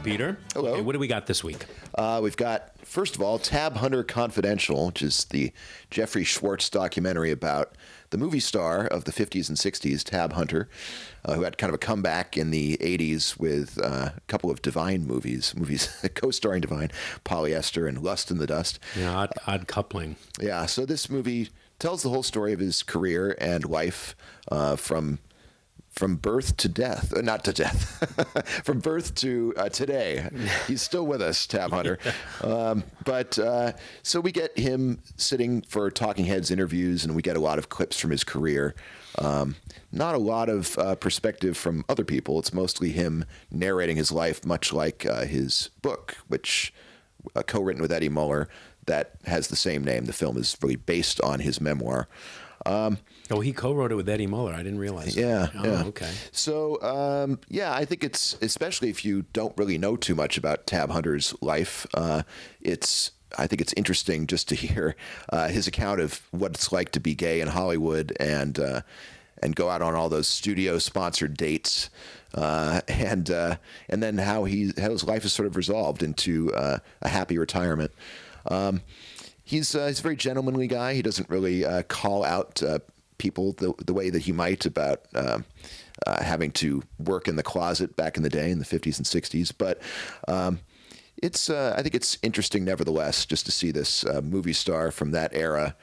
Peter. Hello. Okay, what do we got this week? We've got, first of all, Tab Hunter Confidential, which is the Jeffrey Schwartz documentary about the movie star of the 50s and 60s, Tab Hunter, who had kind of a comeback in the 80s with a couple of Divine movies co-starring Divine, Polyester and Lust in the Dust. Yeah, odd coupling. Yeah, so this movie tells the whole story of his career and life from birth to death, not to death, from birth to today. He's still with us, Tab Hunter. So we get him sitting for Talking Heads interviews, and we get a lot of clips from his career. Not a lot of perspective from other people. It's mostly him narrating his life, much like his book, which co-written with Eddie Muller, that has the same name. The film is really based on his memoir. He co-wrote it with Eddie Muller. I didn't realize that. Yeah. Okay. So, I think it's, especially if you don't really know too much about Tab Hunter's life, I think it's interesting just to hear his account of what it's like to be gay in Hollywood and go out on all those studio-sponsored dates, and then how his life is sort of resolved into a happy retirement. He's a very gentlemanly guy. He doesn't really call out people the way that he might about having to work in the closet back in the day in the 50s and 60s. But I think it's interesting nevertheless just to see this movie star from that era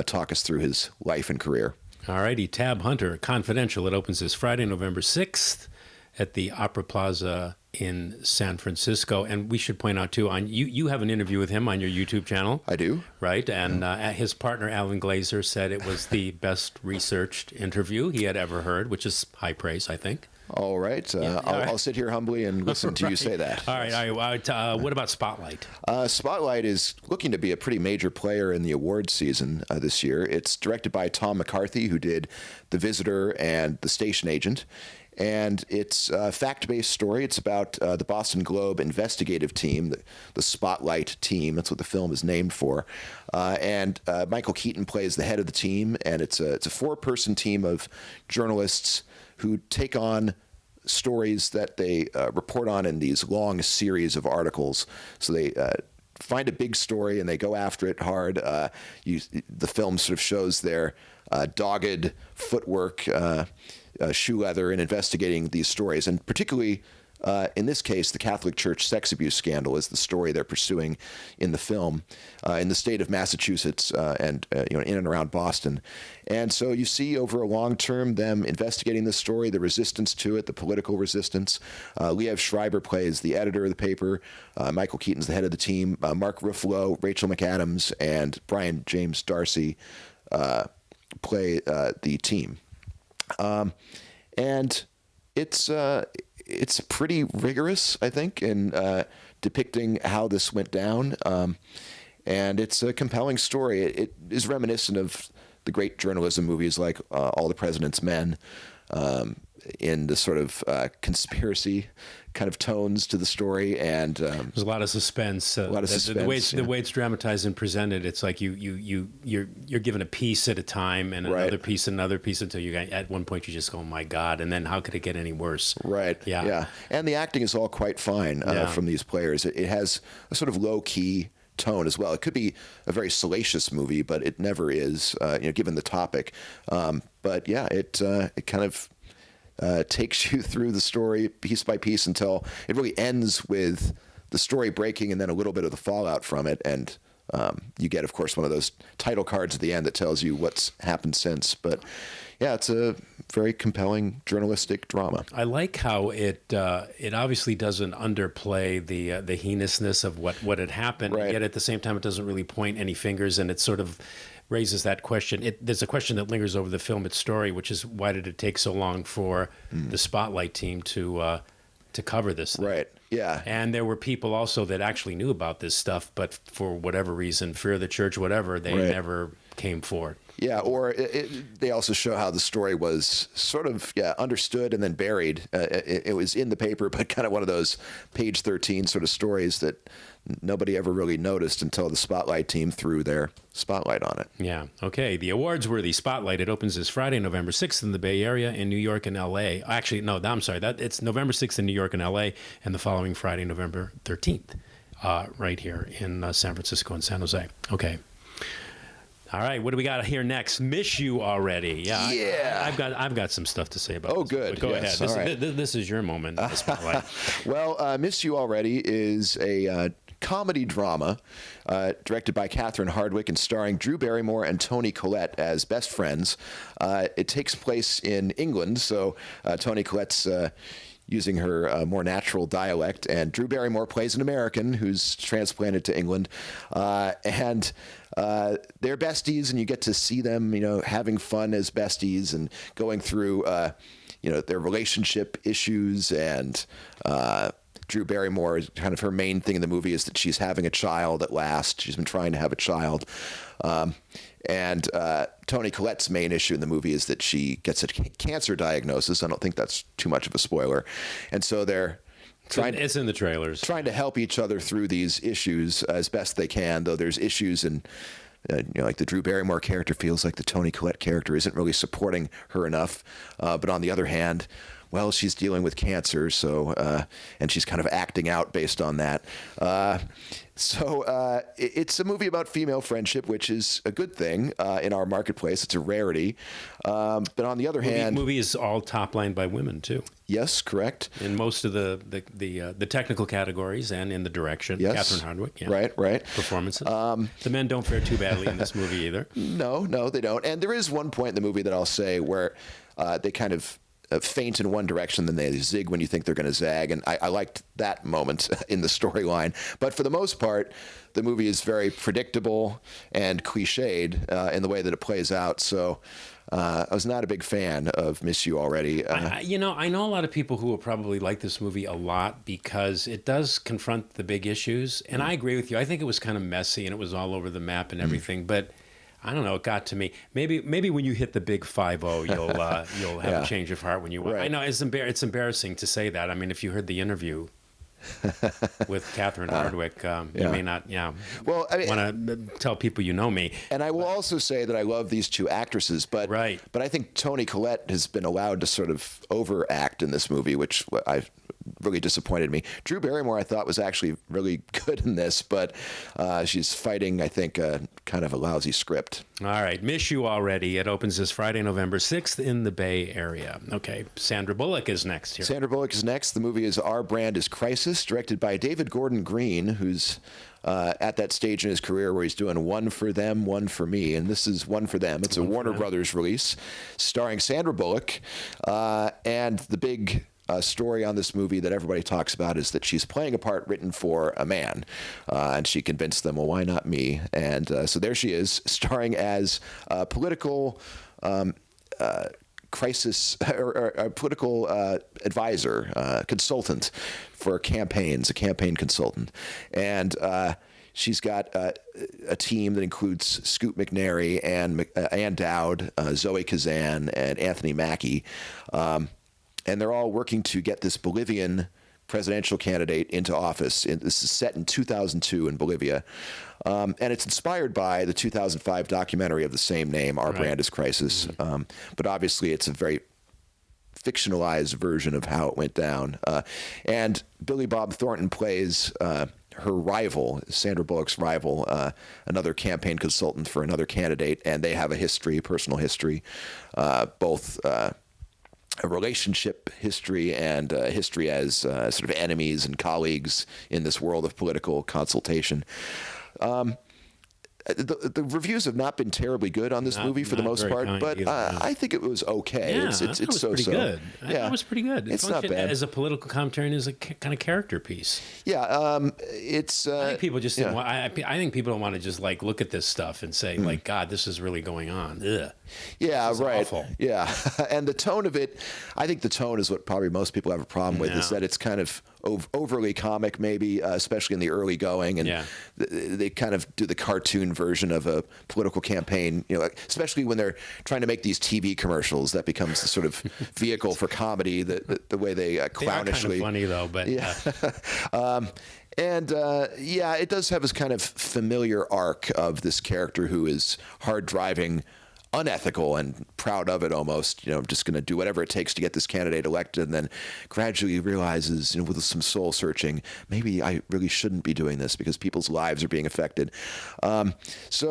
talk us through his life and career. All righty, Tab Hunter, Confidential. It opens this Friday, November 6th at the Opera Plaza in San Francisco. And we should point out, too, you have an interview with him on your YouTube channel. I do. Right? And his partner, Alan Glazer, said it was the best researched interview he had ever heard, which is high praise, I think. All right. I'll sit here humbly and listen to you say that. All right. What about Spotlight? Spotlight is looking to be a pretty major player in the awards season this year. It's directed by Tom McCarthy, who did The Visitor and The Station Agent. And it's a fact-based story. It's about the Boston Globe investigative team, the Spotlight team. That's what the film is named for. And Michael Keaton plays the head of the team, and it's a four-person team of journalists who take on stories that they report on in these long series of articles. So they find a big story and they go after it hard. The film sort of shows their dogged footwork, shoe leather in investigating these stories, and particularly in this case, the Catholic Church sex abuse scandal is the story they're pursuing in the film in the state of Massachusetts and in and around Boston. And so you see over a long term them investigating this story, the resistance to it, the political resistance. Liev Schreiber plays the editor of the paper. Michael Keaton's the head of the team. Mark Ruffalo, Rachel McAdams, and Brian James Darcy play the team. And it's pretty rigorous, I think, in depicting how this went down. And it's a compelling story. It is reminiscent of the great journalism movies like All the President's Men, in the sort of conspiracy kind of tones to the story, and there's a lot of suspense. The way it's dramatized and presented, it's like you're given a piece at a time, and another piece, until you at one point you just go, oh my God, and then how could it get any worse? Right. Yeah. And the acting is all quite fine from these players. It has a sort of low key tone as well. It could be a very salacious movie, but it never is, given the topic. It kind of takes you through the story piece by piece until it really ends with the story breaking and then a little bit of the fallout from it. And you get, of course, one of those title cards at the end that tells you what's happened since. But yeah, it's a very compelling journalistic drama. I like how it obviously doesn't underplay the heinousness of what had happened, right. And yet at the same time it doesn't really point any fingers, and it sort of raises that question. There's a question that lingers over the film, its story, which is why did it take so long for the Spotlight team to cover this thing? Right. Yeah. And there were people also that actually knew about this stuff, but for whatever reason, fear of the church, whatever, they never came forward. Yeah, or they also show how the story was sort of understood and then buried. It was in the paper, but kind of one of those page 13 sort of stories that nobody ever really noticed until the Spotlight team threw their spotlight on it. Yeah. Okay. The awards-worthy Spotlight. It opens this Friday, November 6th in the Bay Area, in New York and L.A. Actually, no, I'm sorry. It's November 6th in New York and L.A. and the following Friday, November 13th, right here in San Francisco and San Jose. Okay. All right, what do we got here next? Miss You Already. Yeah. I've got some stuff to say about this. Oh, good. Go ahead. This is your moment. Spotlight. Well, Miss You Already is a comedy drama directed by Catherine Hardwicke and starring Drew Barrymore and Toni Collette as best friends. It takes place in England, so Toni Collette's using her more natural dialect, and Drew Barrymore plays an American who's transplanted to England, and they're besties, and you get to see them, having fun as besties and going through, their relationship issues. And Drew Barrymore, kind of her main thing in the movie is that she's having a child at last. She's been trying to have a child. And Toni Collette's main issue in the movie is that she gets a cancer diagnosis. I don't think that's too much of a spoiler. And so they're it's in the trailers. Trying to help each other through these issues as best they can, though there's issues and like the Drew Barrymore character feels like the Toni Collette character isn't really supporting her enough. But on the other hand, well, she's dealing with cancer, so and she's kind of acting out based on that. So it's a movie about female friendship, which is a good thing in our marketplace. It's a rarity. But on the other hand, the movie is all top-lined by women too. Yes, correct. In most of the technical categories and in the direction. Yes. Catherine Hardwicke. Yeah. Right. Performances. The men don't fare too badly in this movie either. No, they don't. And there is one point in the movie that I'll say where they kind of faint in one direction, then they zig when you think they're going to zag. And I liked that moment in the storyline. But for the most part, the movie is very predictable and cliched in the way that it plays out. So I was not a big fan of Miss You Already. I know a lot of people who will probably like this movie a lot because it does confront the big issues. And I agree with you. I think it was kind of messy and it was all over the map and everything. But I don't know. It got to me. Maybe when you hit the big 5-0, you'll have a change of heart when you. Right. I know it's embarrassing to say that. I mean, if you heard the interview with Catherine Hardwicke, you may not. Yeah. Well, I mean, want to tell people you know me. And I will also say that I love these two actresses, but right. But I think Toni Collette has been allowed to sort of overact in this movie, which really disappointed me. Drew Barrymore, I thought, was actually really good in this, but she's fighting, I think, kind of a lousy script. All right. Miss You Already. It opens this Friday, November 6th in the Bay Area. Okay. Sandra Bullock is next here. Sandra Bullock is next. The movie is Our Brand is Crisis, directed by David Gordon Green, who's at that stage in his career where he's doing One for Them, One for Me, and this is One for Them. It's a Warner Brothers release starring Sandra Bullock, and the big story on this movie that everybody talks about is that she's playing a part written for a man, and she convinced them, well, why not me? And so there she is, starring as a political crisis or a political advisor, consultant for campaigns, a campaign consultant. And she's got a team that includes Scoot McNairy and Ann Dowd, Zoe Kazan, and Anthony Mackie. And they're all working to get this Bolivian presidential candidate into office. This is set in 2002 in Bolivia. And it's inspired by the 2005 documentary of the same name, Our Brand is Crisis. Mm-hmm. But obviously it's a very fictionalized version of how it went down. And Billy Bob Thornton plays her rival, Sandra Bullock's rival, another campaign consultant for another candidate. And they have a history, personal history, both a relationship history and a history as sort of enemies and colleagues in this world of political consultation. The reviews have not been terribly good on this movie for the most part, but I think it was okay. Yeah, it's so pretty good. Yeah, it was pretty good. It's not bad. As a political commentary and as a kind of character piece. Yeah, it's. I think people just didn't want, I think people don't want to just like look at this stuff and say like, God, this is really going on. Ugh. Yeah, this is right. Awful. Yeah, and the tone of it, I think the tone is what probably most people have a problem with, is that it's kind of overly comic, maybe, especially in the early going, and they kind of do the cartoon version of a political campaign. Especially when they're trying to make these TV commercials, that becomes the sort of vehicle for comedy. The way they clownishly. They are kind of funny though, but it does have this kind of familiar arc of this character who is hard driving, unethical, and proud of it almost. Just going to do whatever it takes to get this candidate elected, and then gradually realizes, with some soul searching, maybe I really shouldn't be doing this because people's lives are being affected. It's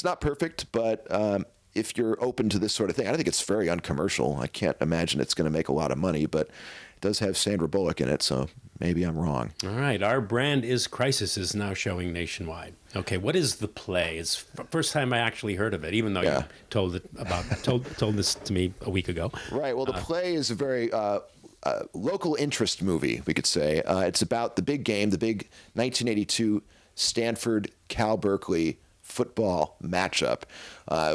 not perfect, but if you're open to this sort of thing, I think it's very uncommercial. I can't imagine it's going to make a lot of money, but it does have Sandra Bullock in it, so maybe I'm wrong. All right. Our Brand is Crisis is now showing nationwide. Okay, what is the play? It's the first time I actually heard of it, even though you told this to me a week ago. Right. Well, the play is a very local interest movie, we could say. It's about the big game, the big 1982 Stanford-Cal Berkeley football matchup.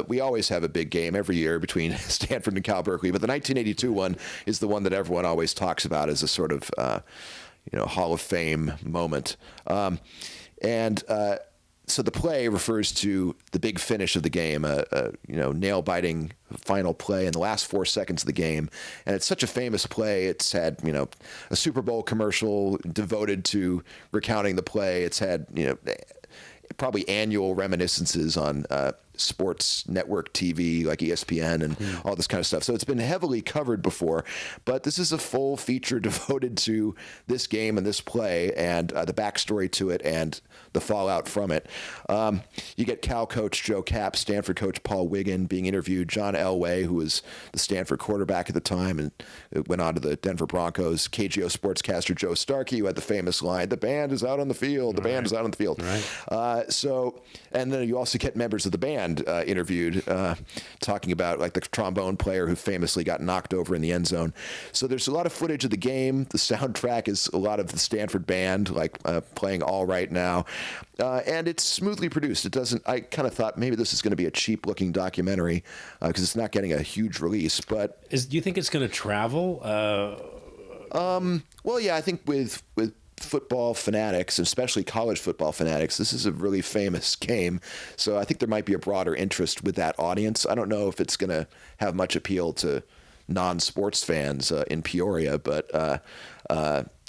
We always have a big game every year between Stanford and Cal Berkeley, but the 1982 one is the one that everyone always talks about as a sort of Hall of Fame moment. So the play refers to the big finish of the game, nail-biting final play in the last 4 seconds of the game. And it's such a famous play. It's had, a Super Bowl commercial devoted to recounting the play. It's had, probably annual reminiscences on sports network TV like ESPN and all this kind of stuff. So it's been heavily covered before, but this is a full feature devoted to this game and this play and the backstory to it and the fallout from it. You get Cal coach Joe Kapp, Stanford coach Paul Wiggin being interviewed, John Elway, who was the Stanford quarterback at the time and went on to the Denver Broncos, KGO sportscaster Joe Starkey, who had the famous line, "The band is out on the field, the band is out on the field." Right. And then you also get members of the band interviewed, talking about like the trombone player who famously got knocked over in the end zone. So there's a lot of footage of the game. The soundtrack is a lot of the Stanford band, like playing All Right Now. And it's smoothly produced. I kind of thought maybe this is going to be a cheap looking documentary because it's not getting a huge release. But do you think it's going to travel? Well, yeah, I think with football fanatics, and especially college football fanatics, this is a really famous game. So I think there might be a broader interest with that audience. I don't know if it's going to have much appeal to non-sports fans in Peoria, but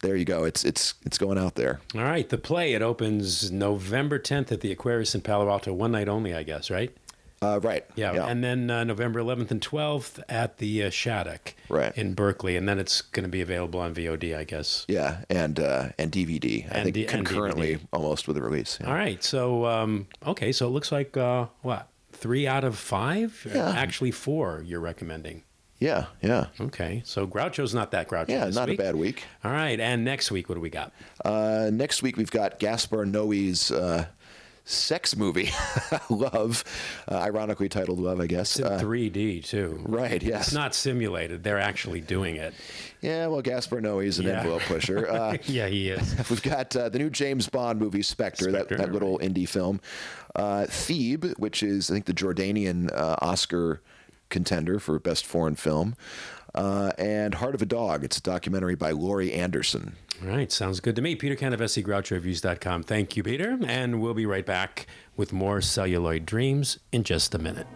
there you go. It's going out there. All right. The play, it opens November 10th at the Aquarius in Palo Alto. One night only, I guess, right? Right. Yeah. And then November 11th and 12th at the Shattuck in Berkeley. And then it's going to be available on VOD, I guess. Yeah, and DVD. I think concurrently almost with the release. Yeah. All right. So, okay. So it looks like, 3 out of 5? Yeah. Actually 4 you're recommending. Yeah. Okay. So Groucho's not that Groucho this not week. a bad week. All right. And next week, what do we got? Next week, we've got Gaspar Noé's sex movie, Love, ironically titled Love, I guess. It's in 3D, too. Right, yes. It's not simulated. They're actually doing it. Yeah, well, Gaspar Noé is an envelope pusher. Yeah, he is. We've got the new James Bond movie, Spectre, that little indie film. Thebe, which is, I think, the Jordanian Oscar contender for Best Foreign Film. And Heart of a Dog. It's a documentary by Laurie Anderson. All right. Sounds good to me. Peter Canavesi, GrouchoReviews.com. Thank you, Peter. And we'll be right back with more Celluloid Dreams in just a minute.